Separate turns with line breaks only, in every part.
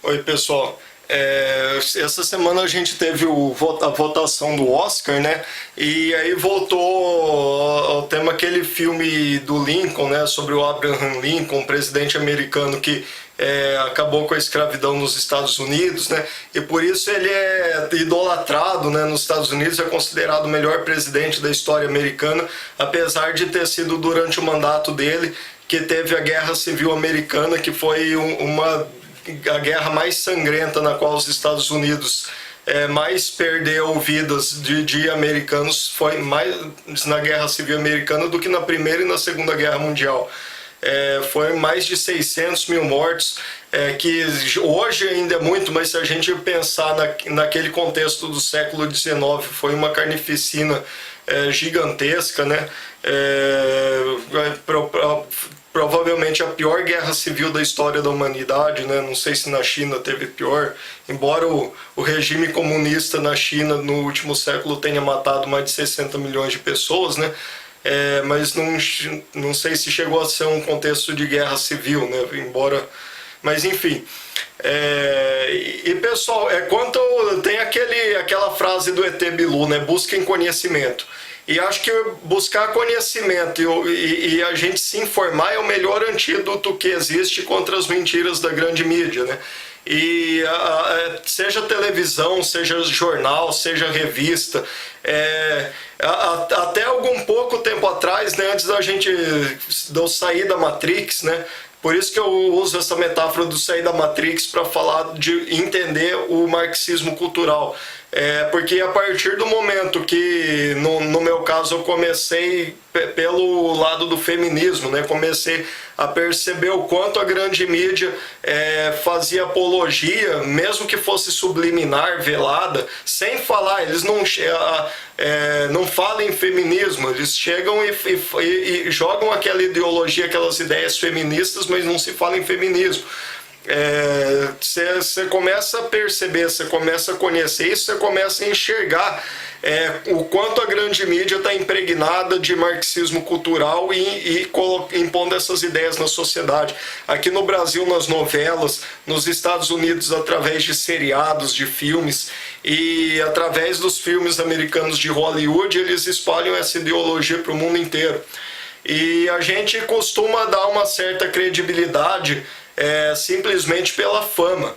Oi, pessoal. Essa semana a gente teve a votação do Oscar, né? E aí voltou ao tema aquele filme do Lincoln, né? Sobre o Abraham Lincoln, um presidente americano que acabou com a escravidão nos Estados Unidos, né? E por isso ele é idolatrado, né? Nos Estados Unidos, é considerado o melhor presidente da história americana, apesar de ter sido durante o mandato dele que teve a Guerra Civil Americana, que foi a guerra mais sangrenta na qual os Estados Unidos mais perdeu vidas de americanos, foi mais na Guerra Civil Americana do que na Primeira e na Segunda Guerra Mundial. Foi mais de 600 mil mortos, que hoje ainda é muito, mas se a gente pensar naquele contexto do século XIX, foi uma carnificina gigantesca, né? Provavelmente a pior guerra civil da história da humanidade, né? Não sei se na China teve pior, embora o regime comunista na China no último século tenha matado mais de 60 milhões de pessoas, né? Mas não sei se chegou a ser um contexto de guerra civil, né? Mas enfim. E pessoal, quanto tem aquela frase do ET Bilu, né? Busquem conhecimento. E acho que buscar conhecimento e a gente se informar é o melhor antídoto que existe contra as mentiras da grande mídia, né? E seja televisão, seja jornal, seja revista, até algum pouco tempo atrás, né, antes de eu sair da Matrix, né? Por isso que eu uso essa metáfora do sair da Matrix para falar de entender o marxismo cultural. Porque a partir do momento que, no meu caso, eu comecei pelo lado do feminismo, né? Comecei a perceber o quanto a grande mídia fazia apologia, mesmo que fosse subliminar, velada, sem falar. Eles não falam em feminismo, eles chegam e jogam aquela ideologia, aquelas ideias feministas, mas não se fala em feminismo. Você começa a perceber, você começa a conhecer isso, você começa a enxergar o quanto a grande mídia está impregnada de marxismo cultural e impondo essas ideias na sociedade. Aqui no Brasil, nas novelas, nos Estados Unidos, através de seriados, de filmes, e através dos filmes americanos de Hollywood, eles espalham essa ideologia para o mundo inteiro. E a gente costuma dar uma certa credibilidade simplesmente pela fama,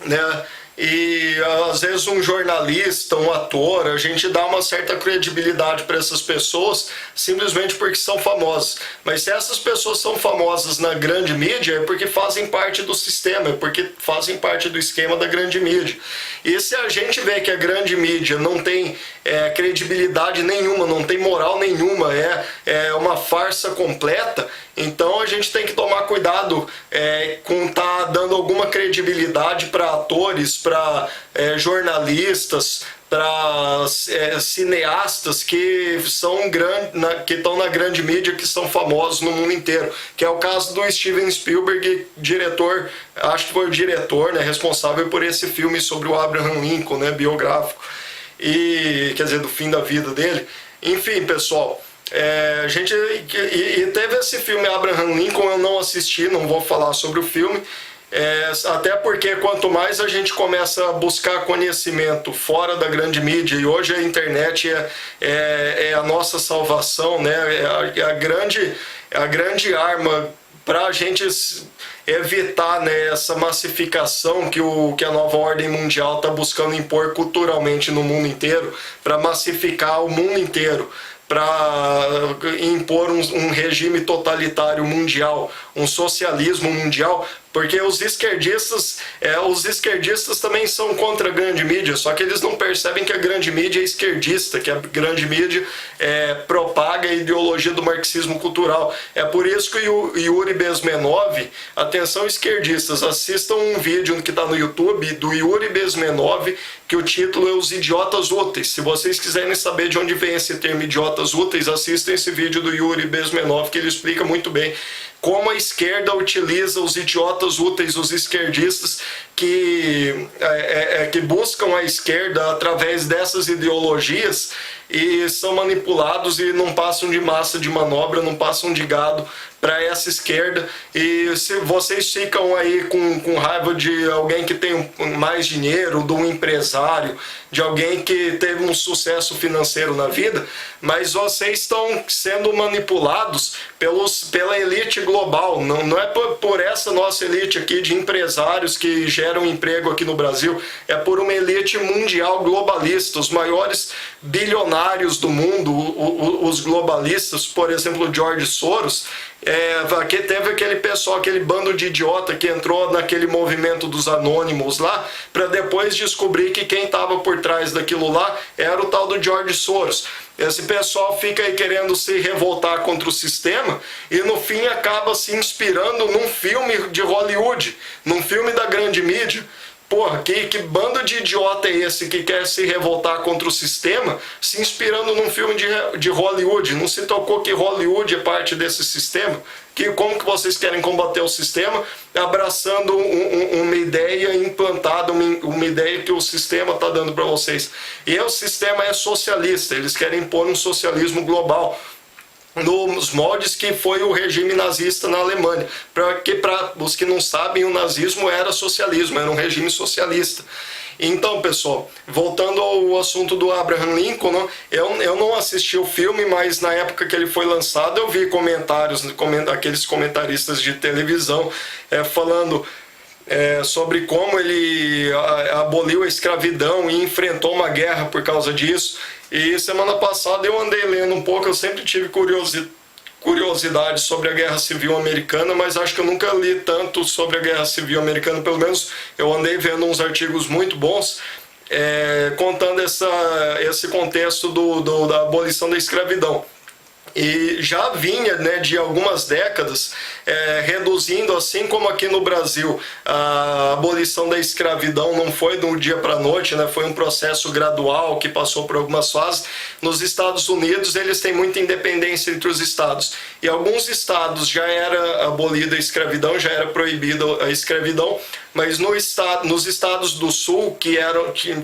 né? E às vezes um jornalista, um ator, a gente dá uma certa credibilidade para essas pessoas simplesmente porque são famosas. Mas se essas pessoas são famosas na grande mídia, é porque fazem parte do sistema, é porque fazem parte do esquema da grande mídia. E se a gente vê que a grande mídia não tem credibilidade nenhuma, não tem moral nenhuma, é uma farsa completa, então a gente tem que tomar cuidado com estar dando alguma credibilidade para atores, para jornalistas, para cineastas que estão na grande mídia, que são famosos no mundo inteiro, que é o caso do Steven Spielberg, diretor, acho que foi o diretor, né, responsável por esse filme sobre o Abraham Lincoln, né, biográfico, quer dizer, do fim da vida dele. Enfim, pessoal, a gente teve esse filme Abraham Lincoln, eu não assisti, não vou falar sobre o filme, até porque quanto mais a gente começa a buscar conhecimento fora da grande mídia, e hoje a internet é a nossa salvação, né? A grande arma para a gente evitar, né, essa massificação que a nova ordem mundial está buscando impor culturalmente no mundo inteiro, para massificar o mundo inteiro, para impor um regime totalitário mundial, um socialismo mundial, porque os esquerdistas também são contra a grande mídia, só que eles não percebem que a grande mídia é esquerdista, que a grande mídia propaga a ideologia do marxismo cultural. É por isso que o Yuri Bezmenov, atenção esquerdistas, assistam um vídeo que está no YouTube do Yuri Bezmenov, que o título é Os Idiotas Úteis. Se vocês quiserem saber de onde vem esse termo idiotas úteis, assistam esse vídeo do Yuri Bezmenov, que ele explica muito bem como a esquerda utiliza os idiotas úteis, os esquerdistas que buscam a esquerda através dessas ideologias e são manipulados e não passam de massa de manobra, não passam de gado para essa esquerda. E se vocês ficam aí com raiva de alguém que tem mais dinheiro, de um empresário, de alguém que teve um sucesso financeiro na vida, mas vocês estão sendo manipulados pela elite global. Não é por essa nossa elite aqui de empresários que geram emprego aqui no Brasil, é por uma elite mundial globalista. Os maiores bilionários do mundo, os globalistas, por exemplo, George Soros, aqui teve aquele pessoal, aquele bando de idiota que entrou naquele movimento dos anônimos lá, para depois descobrir que quem estava por trás daquilo lá era o tal do George Soros. Esse pessoal fica aí querendo se revoltar contra o sistema e no fim acaba se inspirando num filme de Hollywood, num filme da grande mídia. Porra, que bando de idiota é esse que quer se revoltar contra o sistema se inspirando num filme de Hollywood? Não se tocou que Hollywood é parte desse sistema? Como que vocês querem combater o sistema abraçando uma ideia implantada, uma ideia que o sistema está dando para vocês? E o sistema é socialista, eles querem impor um socialismo global, nos moldes que foi o regime nazista na Alemanha. Para os que não sabem, o nazismo era socialismo, era um regime socialista. Então, pessoal, voltando ao assunto do Abraham Lincoln, eu não assisti o filme, mas na época que ele foi lançado eu vi comentários, aqueles comentaristas de televisão falando sobre como ele aboliu a escravidão e enfrentou uma guerra por causa disso. E semana passada eu andei lendo um pouco, eu sempre tive curiosidade sobre a Guerra Civil Americana, mas acho que eu nunca li tanto sobre a Guerra Civil Americana, pelo menos eu andei vendo uns artigos muito bons contando esse contexto da abolição da escravidão. E já vinha, de algumas décadas reduzindo, assim como aqui no Brasil a abolição da escravidão não foi de um dia para a noite, foi um processo gradual que passou por algumas fases. Nos Estados Unidos eles têm muita independência entre os estados, e alguns estados já era abolida a escravidão, já era proibida a escravidão, mas nos estados do sul, que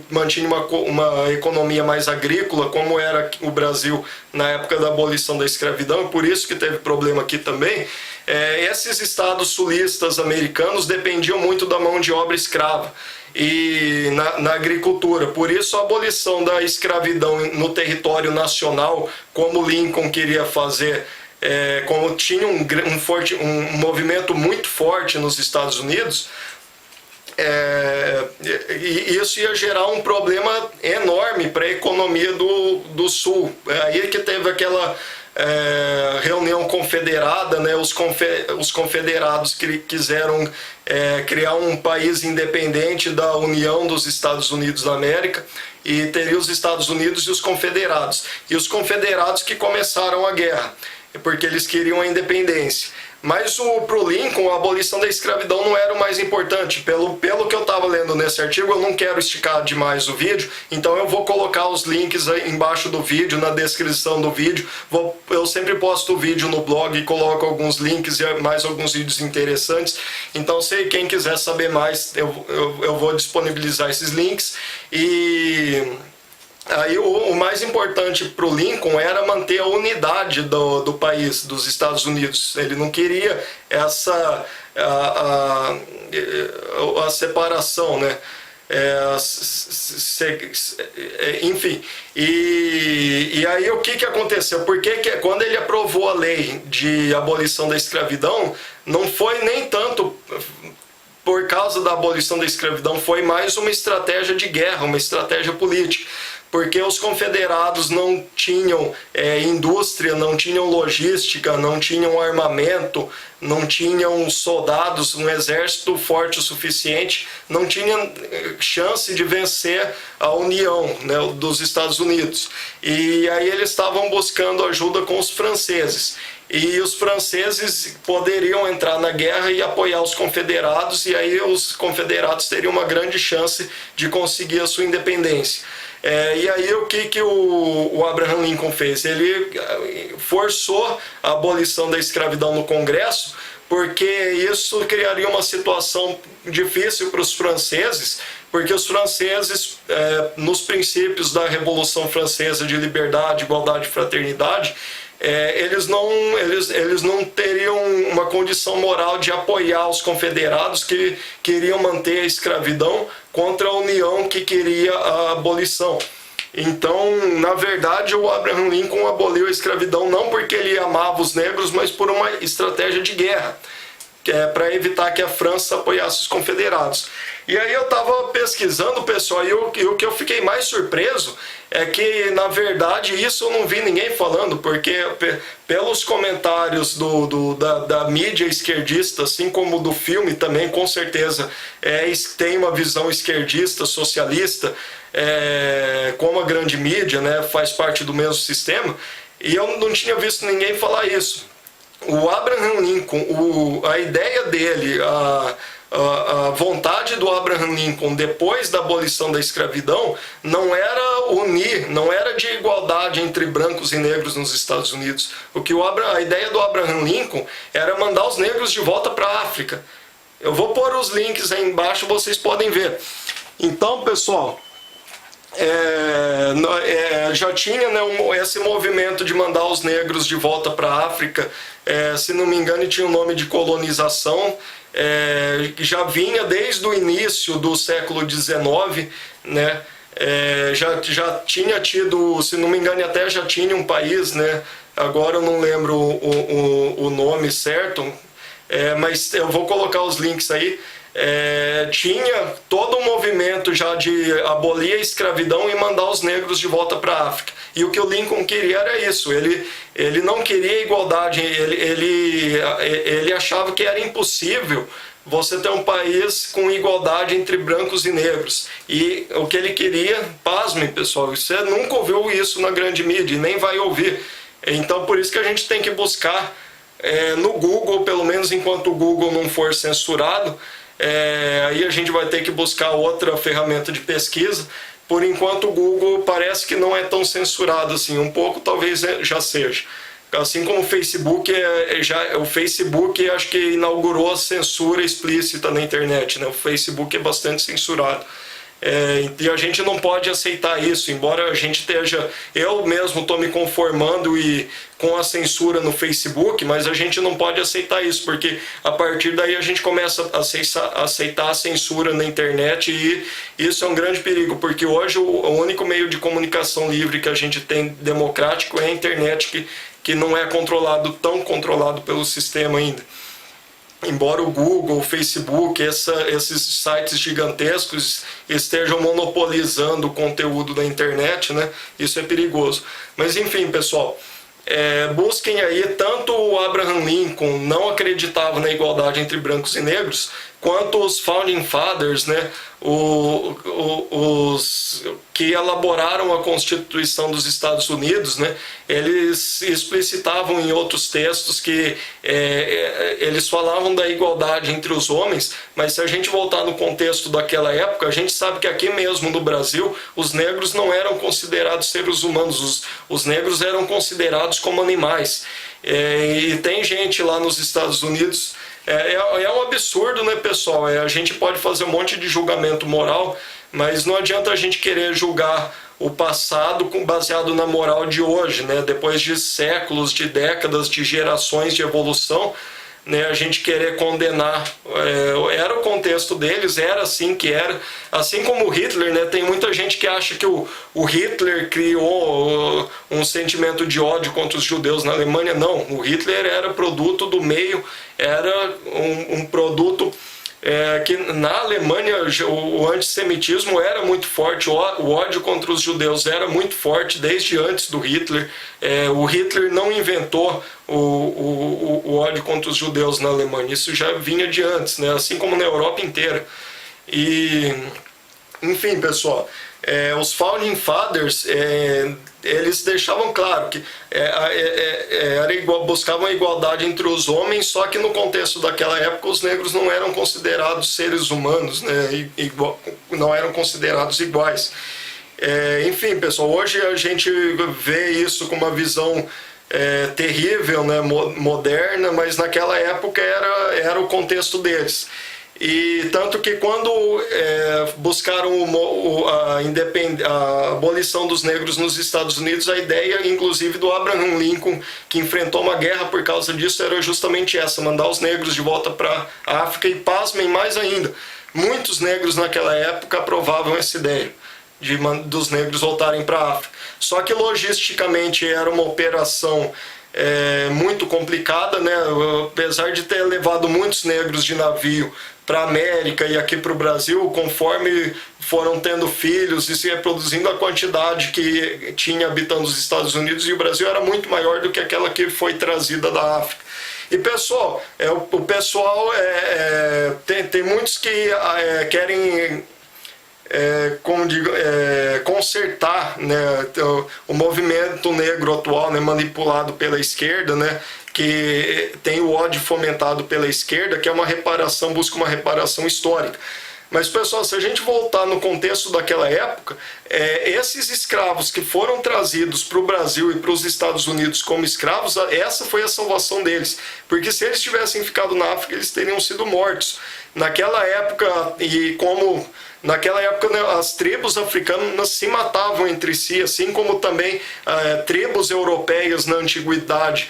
mantinha uma economia mais agrícola, como era o Brasil na época da abolição da escravidão, e por isso que teve problema aqui também, esses estados sulistas americanos dependiam muito da mão de obra escrava e na agricultura. Por isso a abolição da escravidão no território nacional, como Lincoln queria fazer, como tinha um movimento muito forte nos Estados Unidos, e isso ia gerar um problema enorme para a economia do Sul. Aí que teve aquela reunião confederada, os confederados que quiseram criar um país independente da União dos Estados Unidos da América, e teria os Estados Unidos e os confederados. E os confederados que começaram a guerra, porque eles queriam a independência. Mas para o Lincoln, a abolição da escravidão não era o mais importante. Pelo que eu estava lendo nesse artigo, eu não quero esticar demais o vídeo, então eu vou colocar os links aí embaixo do vídeo, na descrição do vídeo. Eu sempre posto o vídeo no blog e coloco alguns links e mais alguns vídeos interessantes. Então, se quem quiser saber mais, eu vou disponibilizar esses links. E aí o mais importante para o Lincoln era manter a unidade do país, dos Estados Unidos. Ele não queria a separação, enfim. E aí o que aconteceu? Porque quando ele aprovou a lei de abolição da escravidão, não foi nem tanto por causa da abolição da escravidão, foi mais uma estratégia de guerra, uma estratégia política. Porque os confederados não tinham indústria, não tinham logística, não tinham armamento, não tinham soldados, um exército forte o suficiente, não tinham chance de vencer a União, dos Estados Unidos. E aí eles estavam buscando ajuda com os franceses. E os franceses poderiam entrar na guerra e apoiar os confederados, e aí os confederados teriam uma grande chance de conseguir a sua independência. E aí o que o Abraham Lincoln fez? Ele forçou a abolição da escravidão no Congresso, porque isso criaria uma situação difícil para os franceses, porque os franceses, nos princípios da Revolução Francesa de liberdade, igualdade e fraternidade, eles não teriam uma condição moral de apoiar os confederados que queriam manter a escravidão contra a União que queria a abolição. Então, na verdade, o Abraham Lincoln aboliu a escravidão não porque ele amava os negros, mas por uma estratégia de guerra, para evitar que a França apoiasse os confederados. E aí eu estava pesquisando, pessoal, e o que eu fiquei mais surpreso é que, na verdade, isso eu não vi ninguém falando, porque pelos comentários da mídia esquerdista, assim como do filme também, com certeza, tem uma visão esquerdista, socialista, como a grande mídia, né, faz parte do mesmo sistema, e eu não tinha visto ninguém falar isso. O Abraham Lincoln, a ideia dele, a vontade do Abraham Lincoln depois da abolição da escravidão não era unir, não era de igualdade entre brancos e negros nos Estados Unidos. A ideia do Abraham Lincoln era mandar os negros de volta para a África. Eu vou pôr os links aí embaixo, vocês podem ver. Então, pessoal, já tinha, né, esse movimento de mandar os negros de volta para a África, se não me engano tinha o nome de colonização, que já vinha desde o início do século XIX, né, já tinha tido, se não me engano até já tinha um país, né, agora eu não lembro o nome certo, mas eu vou colocar os links aí. Tinha todo um movimento já de abolir a escravidão e mandar os negros de volta para a África. E o que o Lincoln queria era isso, ele não queria igualdade, ele achava que era impossível você ter um país com igualdade entre brancos e negros. E o que ele queria, pasmem pessoal, você nunca ouviu isso na grande mídia, nem vai ouvir. Então por isso que a gente tem que buscar no Google, pelo menos enquanto o Google não for censurado, aí a gente vai ter que buscar outra ferramenta de pesquisa. Por enquanto o Google parece que não é tão censurado assim, um pouco talvez já seja. Assim como o Facebook, o Facebook acho que inaugurou a censura explícita na internet, né? O Facebook é bastante censurado. E a gente não pode aceitar isso, embora a gente esteja, eu mesmo estou me conformando com a censura no Facebook, mas a gente não pode aceitar isso, porque a partir daí a gente começa a aceitar a censura na internet, e isso é um grande perigo, porque hoje o único meio de comunicação livre que a gente tem democrático é a internet, que não é tão controlado pelo sistema ainda. Embora o Google, o Facebook, esses sites gigantescos estejam monopolizando o conteúdo da internet, né? Isso é perigoso. Mas enfim, pessoal, busquem aí, tanto o Abraham Lincoln não acreditava na igualdade entre brancos e negros, quanto os Founding Fathers, né? Os que elaboraram a Constituição dos Estados Unidos, né? Eles explicitavam em outros textos que eles falavam da igualdade entre os homens, mas se a gente voltar no contexto daquela época, a gente sabe que aqui mesmo no Brasil os negros não eram considerados seres humanos, os negros eram considerados como animais. E tem gente lá nos Estados Unidos. É um absurdo, né, pessoal? A gente pode fazer um monte de julgamento moral, mas não adianta a gente querer julgar o passado baseado na moral de hoje, né? Depois de séculos, de décadas, de gerações de evolução, né, a gente querer condenar. Era o contexto deles, era assim que era. Assim como o Hitler, né, tem muita gente que acha que o Hitler criou um sentimento de ódio contra os judeus na Alemanha. Não, o Hitler era produto do meio, era um produto que na Alemanha o antissemitismo era muito forte, o ódio contra os judeus era muito forte desde antes do Hitler. O Hitler não inventou o ódio contra os judeus na Alemanha, isso já vinha de antes, né? Assim como na Europa inteira. Enfim, pessoal, os Founding Fathers, eles deixavam claro que buscavam a igualdade entre os homens, só que no contexto daquela época os negros não eram considerados seres humanos, né? Não eram considerados iguais. Enfim, pessoal, hoje a gente vê isso com uma visão terrível, né? Moderna, mas naquela época era o contexto deles. E tanto que quando buscaram a abolição dos negros nos Estados Unidos, a ideia, inclusive, do Abraham Lincoln, que enfrentou uma guerra por causa disso, era justamente essa, mandar os negros de volta para a África. E pasmem mais ainda, muitos negros naquela época aprovavam essa ideia dos negros voltarem para a África. Só que logisticamente era uma operação muito complicada, né? Apesar de ter levado muitos negros de navio para a América e aqui para o Brasil, conforme foram tendo filhos e se reproduzindo, a quantidade que tinha habitando os Estados Unidos e o Brasil era muito maior do que aquela que foi trazida da África. E pessoal, o pessoal tem muitos que querem consertar, né, o movimento negro atual, né, manipulado pela esquerda, né, que tem o ódio fomentado pela esquerda, que é uma reparação, busca uma reparação histórica. Mas, pessoal, se a gente voltar no contexto daquela época, esses escravos que foram trazidos para o Brasil e para os Estados Unidos como escravos, essa foi a salvação deles. Porque se eles tivessem ficado na África, eles teriam sido mortos. Naquela época, naquela época, né, as tribos africanas se matavam entre si, assim como também tribos europeias na antiguidade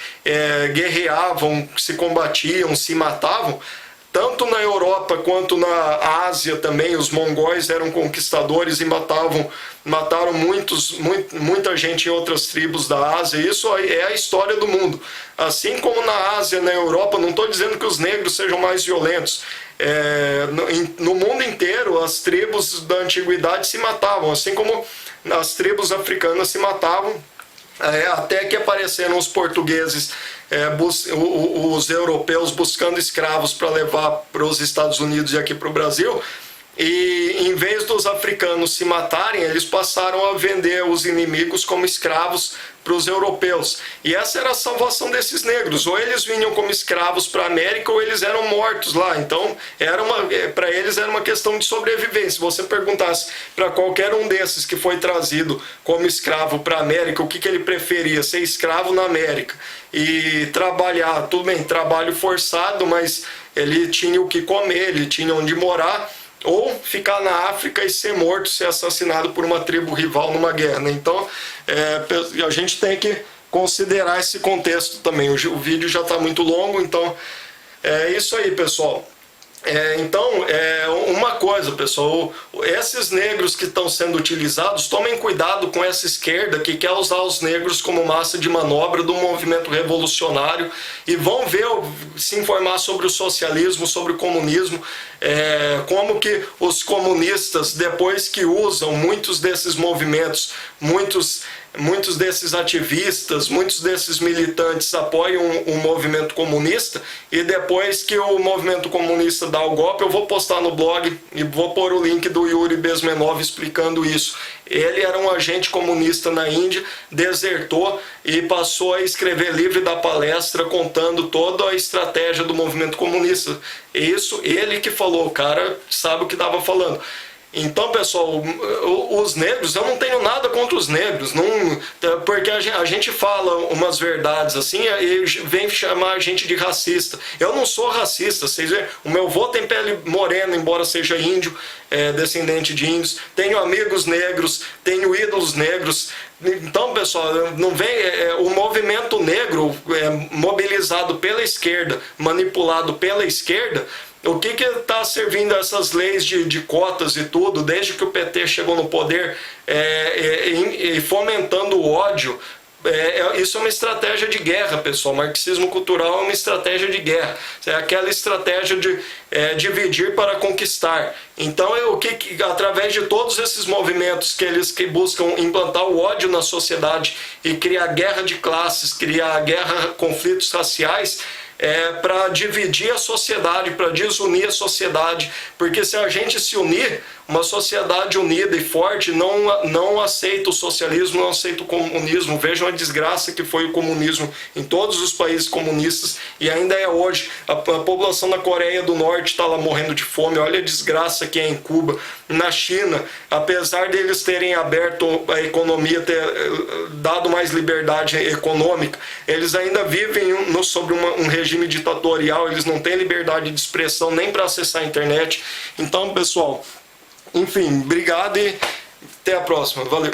guerreavam, se combatiam, se matavam. Tanto na Europa quanto na Ásia também, os mongóis eram conquistadores e mataram muita gente em outras tribos da Ásia. Isso é a história do mundo. Assim como na Ásia, na Europa, não estou dizendo que os negros sejam mais violentos. No mundo inteiro, as tribos da antiguidade se matavam, assim como as tribos africanas se matavam, até que apareceram os portugueses, os europeus buscando escravos para levar para os Estados Unidos e aqui para o Brasil. E em vez dos africanos se matarem, eles passaram a vender os inimigos como escravos para os europeus. E essa era a salvação desses negros. Ou eles vinham como escravos para a América, ou eles eram mortos lá. Então, para eles era uma questão de sobrevivência. Se você perguntasse para qualquer um desses que foi trazido como escravo para a América, o que ele preferia? Ser escravo na América e trabalhar, tudo bem, trabalho forçado, mas ele tinha o que comer, ele tinha onde morar, ou ficar na África e ser morto, ser assassinado por uma tribo rival numa guerra, né? Então, a gente tem que considerar esse contexto também. O vídeo já está muito longo, então é isso aí, pessoal. Então, uma coisa, pessoal, esses negros que estão sendo utilizados, tomem cuidado com essa esquerda que quer usar os negros como massa de manobra do movimento revolucionário, e vão se informar sobre o socialismo, sobre o comunismo, como que os comunistas, depois que usam muitos desses movimentos, muitos desses ativistas, muitos desses militantes apoiam o movimento comunista, e depois que o movimento comunista dá o golpe, eu vou postar no blog e vou pôr o link do Yuri Bezmenov explicando isso. Ele era um agente comunista na Índia, desertou e passou a escrever livro da palestra contando toda a estratégia do movimento comunista. Isso, ele que falou, o cara sabe o que estava falando. Então, pessoal, os negros, eu não tenho nada contra os negros, porque a gente fala umas verdades assim e vem chamar a gente de racista. Eu não sou racista, vocês veem, o meu avô tem pele morena, embora seja índio, descendente de índios, tenho amigos negros, tenho ídolos negros. Então, pessoal, não vem o movimento negro mobilizado pela esquerda, manipulado pela esquerda. O que está servindo essas leis de cotas e tudo, desde que o PT chegou no poder, e fomentando o ódio? Isso é uma estratégia de guerra, pessoal. O marxismo cultural é uma estratégia de guerra. É aquela estratégia de dividir para conquistar. Então, através de todos esses movimentos que buscam implantar o ódio na sociedade e criar guerra de classes, criar conflitos raciais, para dividir a sociedade, para desunir a sociedade, porque se a gente se unir, Uma sociedade unida e forte não aceita o socialismo, não aceita o comunismo. Vejam a desgraça que foi o comunismo em todos os países comunistas e ainda é hoje. A população da Coreia do Norte está lá morrendo de fome. Olha a desgraça que é em Cuba. Na China, apesar deles terem aberto a economia, ter dado mais liberdade econômica, eles ainda vivem sobre um regime ditatorial. Eles não têm liberdade de expressão nem para acessar a internet. Então, pessoal, enfim, obrigado e até a próxima. Valeu.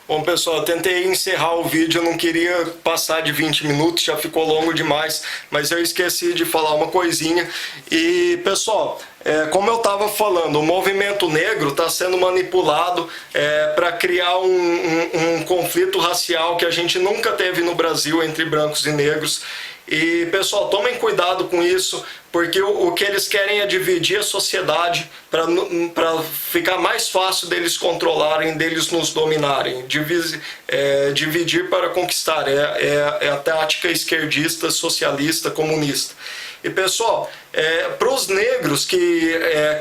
Bom, pessoal, eu tentei encerrar o vídeo, eu não queria passar de 20 minutos, já ficou longo demais, mas eu esqueci de falar uma coisinha. E, pessoal, como eu estava falando, o movimento negro está sendo manipulado para criar um conflito racial que a gente nunca teve no Brasil entre brancos e negros. E, pessoal, tomem cuidado com isso, porque o que eles querem é dividir a sociedade para ficar mais fácil deles controlarem, deles nos dominarem. Dividir para conquistar. É a tática esquerdista, socialista, comunista. E, pessoal, para os negros que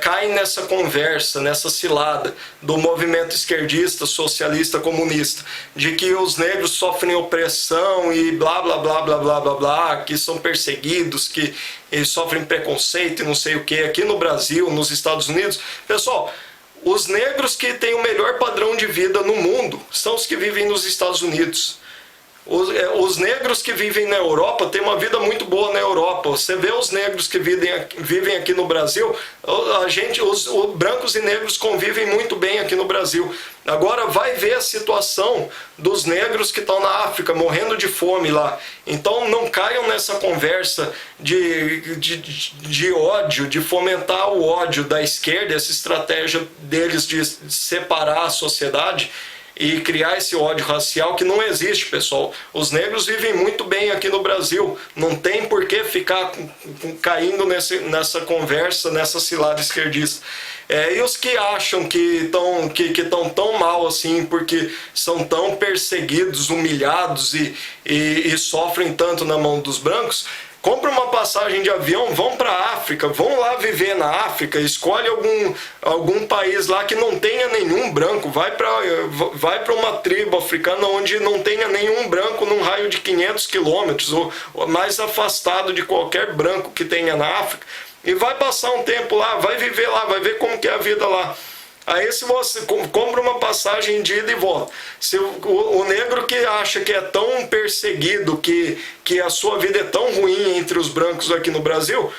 caem nessa conversa, nessa cilada do movimento esquerdista, socialista, comunista, de que os negros sofrem opressão e blá, blá, blá, blá, blá, blá, blá, que são perseguidos, que eles sofrem preconceito e não sei o que, aqui no Brasil, nos Estados Unidos. Pessoal, os negros que têm o melhor padrão de vida no mundo são os que vivem nos Estados Unidos. Os negros que vivem na Europa têm uma vida muito boa na Europa. Você vê os negros que vivem aqui no Brasil, os brancos e negros convivem muito bem aqui no Brasil. Agora vai ver a situação dos negros que estão na África, morrendo de fome lá. Então não caiam nessa conversa de ódio, de fomentar o ódio da esquerda, essa estratégia deles de separar a sociedade e criar esse ódio racial que não existe, pessoal. Os negros vivem muito bem aqui no Brasil. Não tem por que ficar caindo nessa conversa, nessa cilada esquerdista. E os que acham que estão tão mal assim, porque são tão perseguidos, humilhados e sofrem tanto na mão dos brancos, compra uma passagem de avião, vão para a África, vão lá viver na África, escolhe algum país lá que não tenha nenhum branco, vai para uma tribo africana onde não tenha nenhum branco num raio de 500 quilômetros, ou mais afastado de qualquer branco que tenha na África, e vai passar um tempo lá, vai viver lá, vai ver como que é a vida lá. Aí se você compra uma passagem de ida e volta, se o negro que acha que é tão perseguido, que a sua vida é tão ruim entre os brancos aqui no Brasil,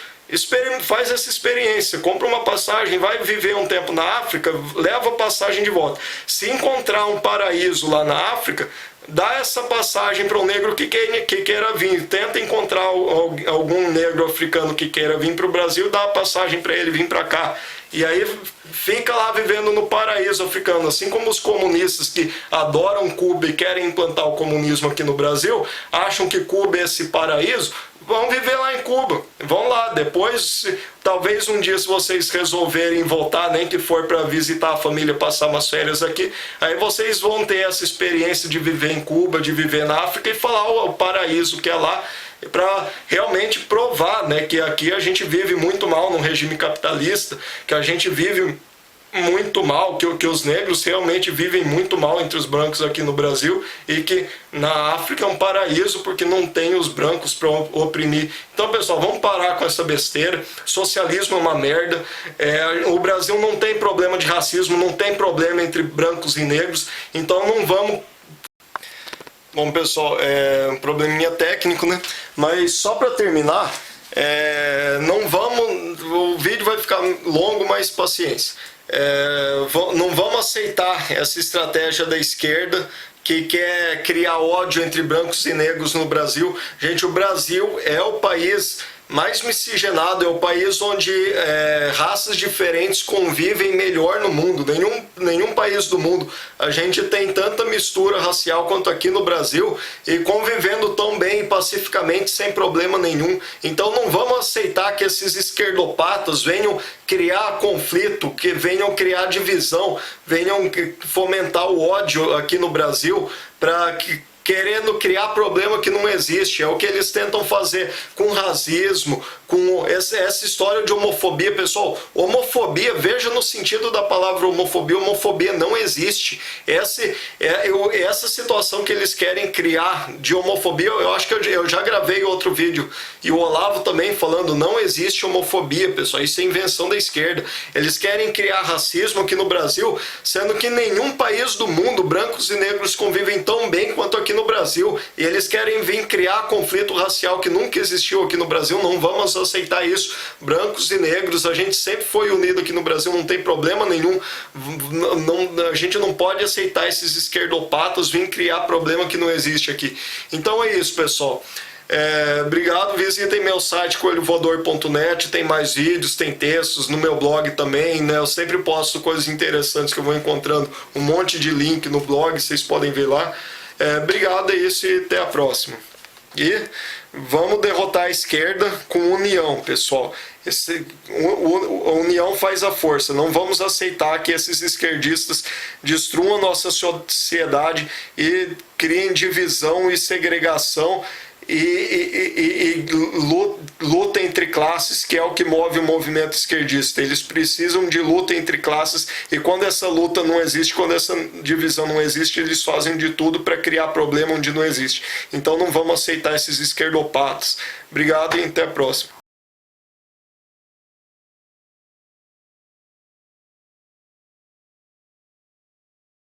faz essa experiência, compra uma passagem, vai viver um tempo na África, leva a passagem de volta. Se encontrar um paraíso lá na África, dá essa passagem para o negro que queira vir. Tenta encontrar algum negro africano que queira vir para o Brasil, dá a passagem para ele vir para cá. E aí fica lá vivendo no paraíso africano. Assim como os comunistas que adoram Cuba e querem implantar o comunismo aqui no Brasil, acham que Cuba é esse paraíso, vão viver lá em Cuba. Vão lá. Depois, talvez um dia, se vocês resolverem voltar, nem que for para visitar a família, passar umas férias aqui, aí vocês vão ter essa experiência de viver em Cuba, de viver na África e falar o paraíso que é lá, para realmente provar, né, que aqui a gente vive muito mal num regime capitalista, que a gente vive muito mal, que os negros realmente vivem muito mal entre os brancos aqui no Brasil, e que na África é um paraíso porque não tem os brancos para oprimir. Então, pessoal, vamos parar com essa besteira. Socialismo é uma merda. O Brasil não tem problema de racismo, não tem problema entre brancos e negros, então não vamos... Bom, pessoal, um probleminha técnico, né? Mas só para terminar, não vamos... O vídeo vai ficar longo, mas paciência. Não vamos aceitar essa estratégia da esquerda que quer criar ódio entre brancos e negros no Brasil. Gente, o Brasil é o país mais miscigenado, é o país onde raças diferentes convivem melhor no mundo. Nenhum país do mundo a gente tem tanta mistura racial quanto aqui no Brasil, e convivendo tão bem e pacificamente, sem problema nenhum. Então não vamos aceitar que esses esquerdopatas venham criar conflito, que venham criar divisão, venham fomentar o ódio aqui no Brasil, para querendo criar problema que não existe. É o que eles tentam fazer com racismo, com essa história de homofobia. Pessoal, homofobia, veja no sentido da palavra homofobia, homofobia não existe. Essa situação que eles querem criar de homofobia, eu acho que eu já gravei outro vídeo, e o Olavo também falando, não existe homofobia, pessoal, isso é invenção da esquerda. Eles querem criar racismo aqui no Brasil, sendo que nenhum país do mundo, brancos e negros convivem tão bem quanto aqui no Brasil, e eles querem vir criar conflito racial que nunca existiu aqui no Brasil. Não vamos aceitar isso. Brancos e negros, a gente sempre foi unido aqui no Brasil, não tem problema nenhum. A gente não pode aceitar esses esquerdopatas vir criar problema que não existe aqui. Então é isso, pessoal. Obrigado, visitem meu site coelhovoador.net, tem mais vídeos, tem textos no meu blog também, né? Eu sempre posto coisas interessantes que eu vou encontrando, um monte de link no blog, vocês podem ver lá. Obrigado, é isso e até a próxima. E vamos derrotar a esquerda com união, pessoal. A união faz a força. Não vamos aceitar que esses esquerdistas destruam a nossa sociedade e criem divisão e segregação e luta entre classes, que é o que move o movimento esquerdista. Eles precisam de luta entre classes, e quando essa luta não existe, quando essa divisão não existe, eles fazem de tudo para criar problema onde não existe. Então não vamos aceitar esses esquerdopatas. Obrigado e até a próxima.